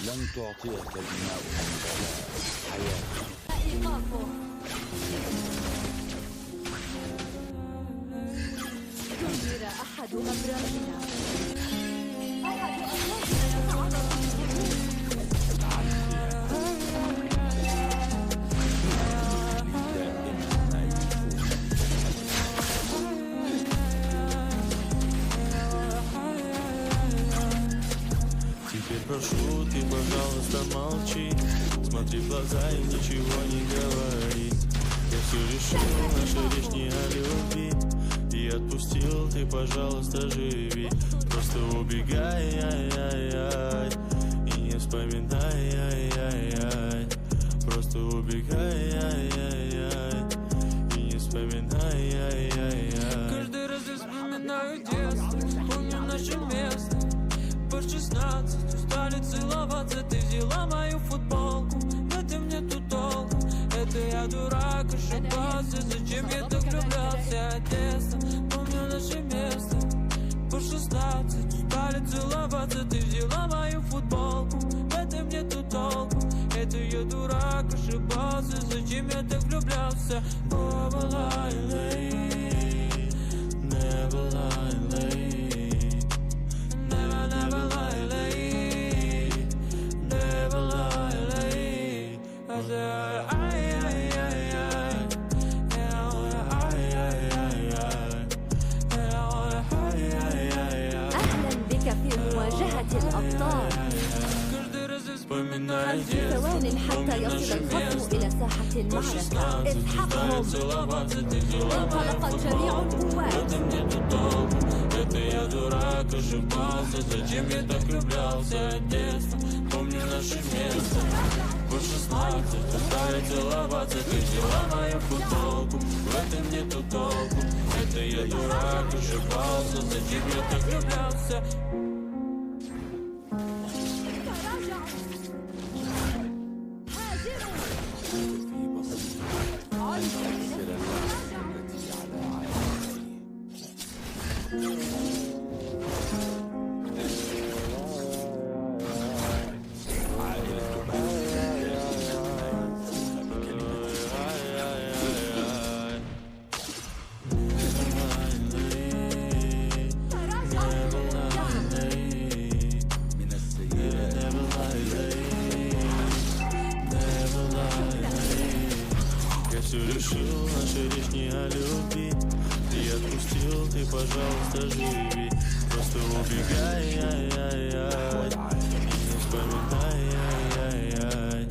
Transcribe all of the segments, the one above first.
لن تعطيك دماؤهم حياة. إيقافه. كبر أحد أبراجنا. أحد أبراجنا Теперь прошу, ты, пожалуйста, молчи. Смотри в глаза и ничего не говори. Я все решил, наша речь не о любви. И отпустил, ты, пожалуйста, живи. Просто убегай, ай-яй-яй, и не вспоминай, ай-яй-яй. Просто убегай, ай-яй-яй, и не вспоминай, ай-яй-яй. Каждый раз я вспоминаю детство, помню наше место. По 16 устали целоваться, ты взяла мою футболку. В этом нету толку, это я дурак, ошибался. Зачем я так влюблялся, детство, помню наше место. По 16 устали целоваться, ты взяла мою футболку. В этом нету толку, это я дурак, ошибался. Зачем я так влюблялся. Never lie late, never lie late, never lie late, never lie late. I said ay ay ay ay, and I wanna ay ay ay ay, and I wanna ay ay ay ay. أهلا بك في مواجهة الأبطال. في ثوان حتى يصل الخصم إلى ساحة المعركة. اسحقهم. انطلقت جميع القوات. Это я дурак, ошибался. Зачем я так влюблялся, детство, помню наше место. По 16 устали целоваться, ты взяла мою футболку. В этом нету толку, это я дурак, ошибался. Зачем я так влюблялся. Все решил, наша речь не о любви. Ты отпустил, ты, пожалуйста, живи. Просто убегай, ай-яй-яй, и не вспоминай, ай-яй-яй.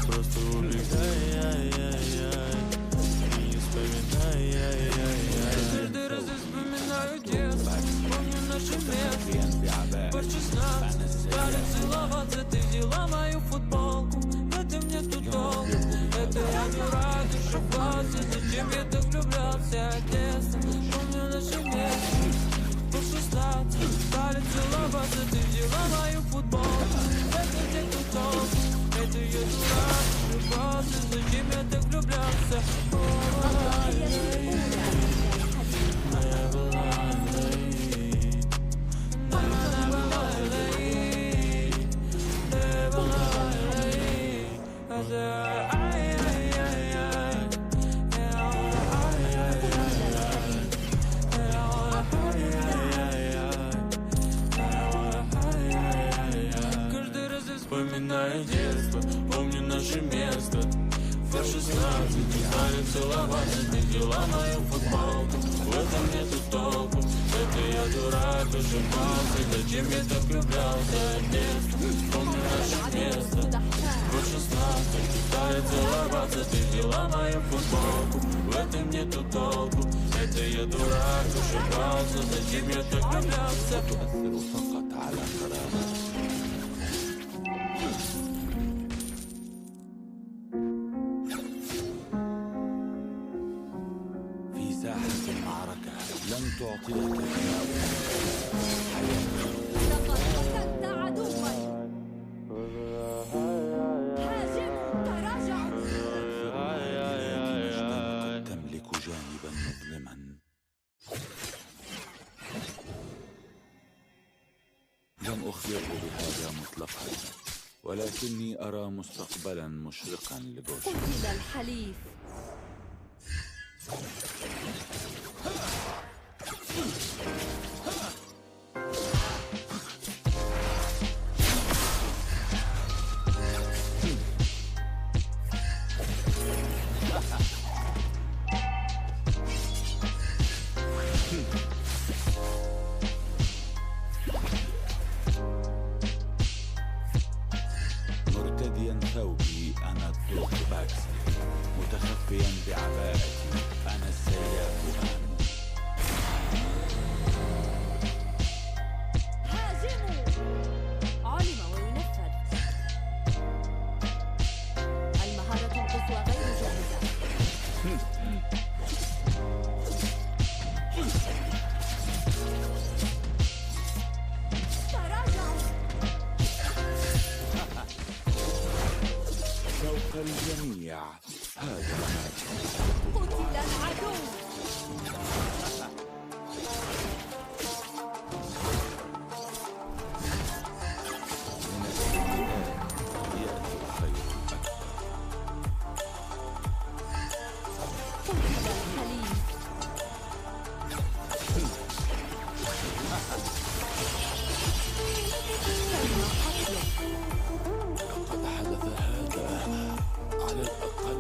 Просто убегай, ай-яй-яй, и не вспоминай, ай-яй-яй. Каждый раз я вспоминаю детство, помню наше место. По 16 стали целоваться, ты взяла мою футболку. В этом нету толку, это я дурак, ошибался. Зачем я так влюблялся, детство, помню наше место. По 16 стали целоваться, ты взяла мою футболку. В этом нету толку, это я дурак, ошибался. Зачем я так влюблялся. Never lie late, never lie late, never lie late. I said ay ay ay ay, and I wanna ay ay ay ay, and I wanna ay ay ay ay, and I wanna ay ay ay ay. Каждый раз я вспоминаю детство, помню наше место. По 16 стали целоваться, ты взяла мою футболку. В этом нету толку, это я дурак, ошибался. Зачем я так влюблялся, детство, помню наше место. По 16 стали целоваться, ты взяла мою футболку. В этом нету толку, это я дурак, ошибался. Зачем я так влюблялся. تؤثر فقط على كرامتك. في ساحة المعركة لن تعطيك دماؤهم حياة. لقد قتلت عدوا. هاجم. تراجع. قد تملك جانبا مظلما. لم أخبره بهذا مطلقا، ولكني أرى مستقبلا مشرقا لجوشن. قتل الحليف. مرتديا ثوبي أنا الدوق باكسي، متخفيا بعباءتي أنا السياف آمن. هاجموا. علم وينفذ. المهارة القصوى غير جاهزة. تراجعوا. فوق الجميع هذا ما قتل العدو. من السيئات يأتي الخير أكثر. قتل الحليف. تم قتله. لقد حدث هذا على الأقل.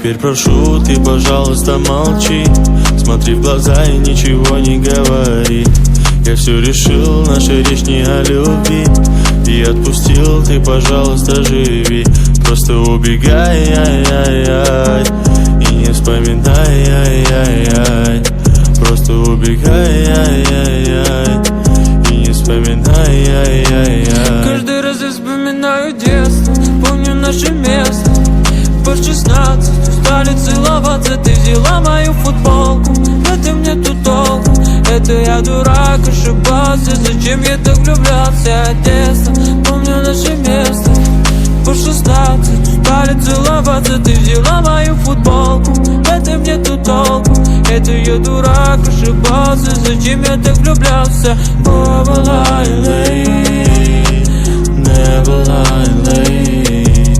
Теперь прошу, ты, пожалуйста, молчи. Смотри в глаза и ничего не говори. Я все решил, наша речь не о любви. И отпустил, ты, пожалуйста, живи. Просто убегай, ай-яй-яй, и не вспоминай, ай-яй-яй. Просто убегай, ай-яй-яй, и не вспоминай, ай-яй-яй. Каждый раз я вспоминаю детство, помню наше место. По 16 устали целоваться, ты взяла мою футболку. Это мне тут толку, это я дурак, ошибался. Зачем я так влюблялся от детства? Помню наше место. По 16 устали целоваться, ты взяла мою футболку. Это мне тут толку, это я дурак, ошибался. Зачем я так влюблялся? Never lie late, never lie late,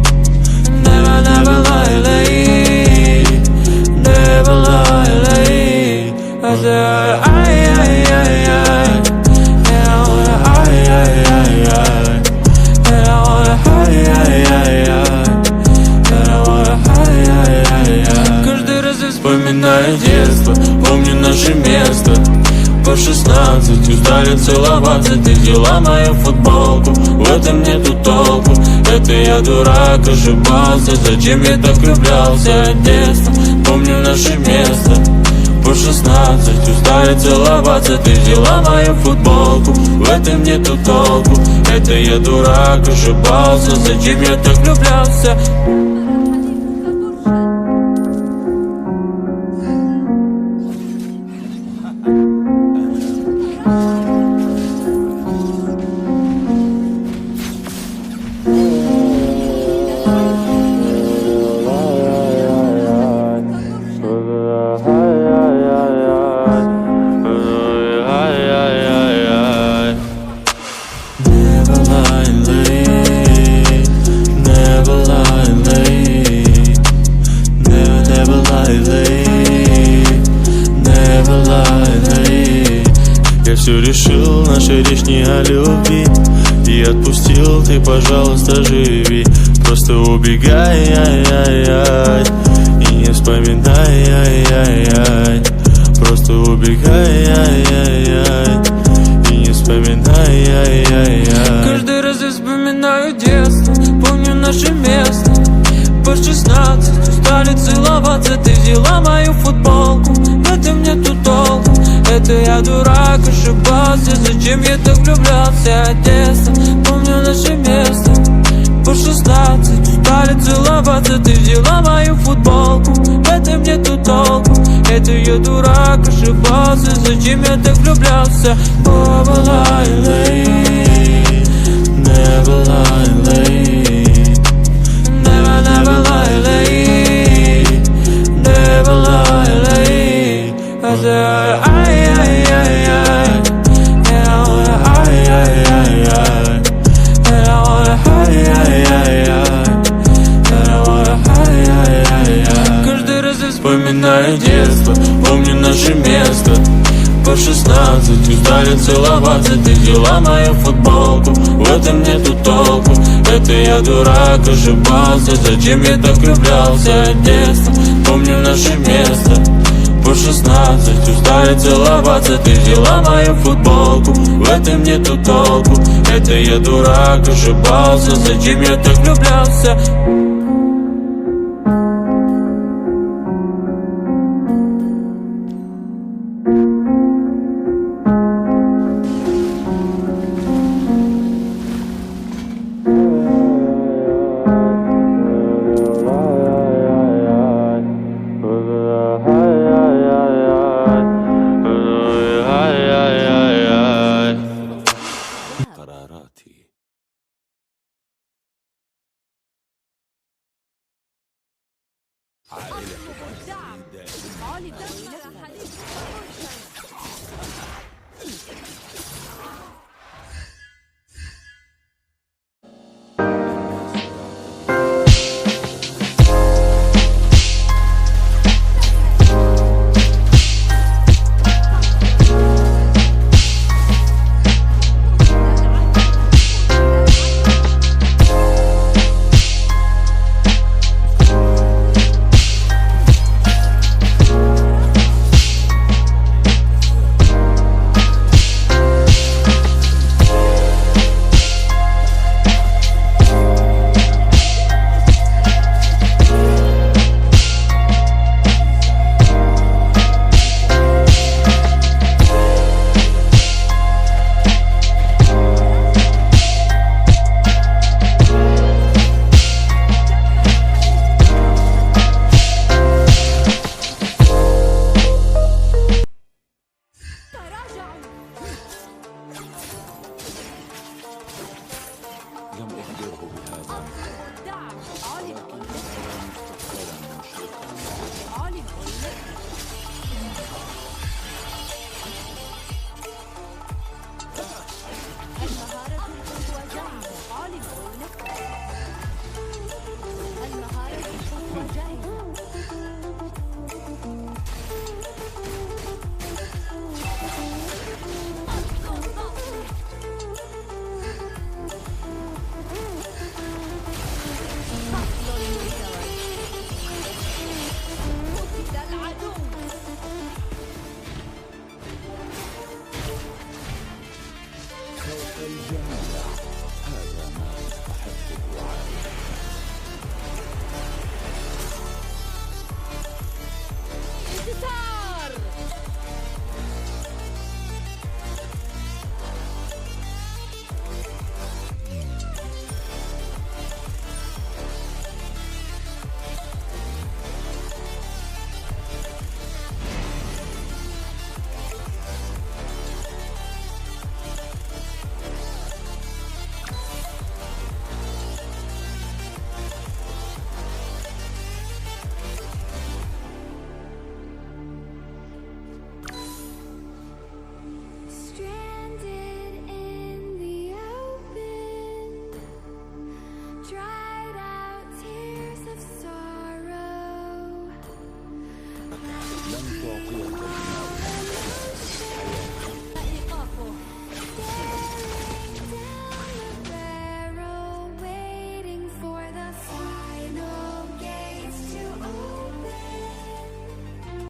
never lie late, never lie late. I said, ay, ay, ay, ay. And I wanna ay, ay, ay, ay. And I wanna ay, ay, ay, ay. And I wanna ay, ay, ay, ay. Каждый раз я Вспоминаю детство, помню наше место. По 16 устали целоваться, ты взяла мою футболку. В этом нету толку, это я дурак, ошибался. Зачем я так влюблялся от детства? Помню наше место. По 16 устали целоваться, ты взяла мою футболку. В этом нету толку, это я дурак, ошибался. Зачем я так влюблялся? Never lie late, never lie late, never lie late, never lie late. Я все решил, наша речь не о любви. И отпустил, ты, пожалуйста, живи. Просто убегай, ай-яй-яй, и не вспоминай, ай-яй-яй. Просто убегай, ай-яй-яй, и не вспоминай, ай-яй-яй. Каждый раз я вспоминаю детство, помню наше место. По 16 устали целоваться, ты взяла мою футболку. Это мне тут толку, это я дурак, ошибался. Зачем я так влюблялся от детства? Помню наше место. По 16 устали целоваться, ты взяла мою футболку. Это мне тут толку, это я дурак, ошибался. Зачем я так влюблялся? Never lie late, never lie late, never lie late, never lie late. I said, ay, ay, ay, ay. And I wanna ay, ay, ay, ay. And I wanna ay, ay, ay, ay. And I wanna ay, ay, ay, ay. Каждый раз я Вспоминаю детство, помню наше место. По 16 устали целоваться, ты взяла мою футболку. В этом нету толку, это я дурак, ошибался. Зачем я так влюблялся от детства? Помню наше место. По 16 устали целоваться, ты взяла мою футболку. В этом нету толку, это я дурак, ошибался. Зачем я так влюблялся? والدعم. علم مستقبلا مشرقا. علم المهارة القصوى جاهزة. علم المهارة القصوى جاهزة. قتل العدو. خوف الجمال هذا ما يستحقه عالم.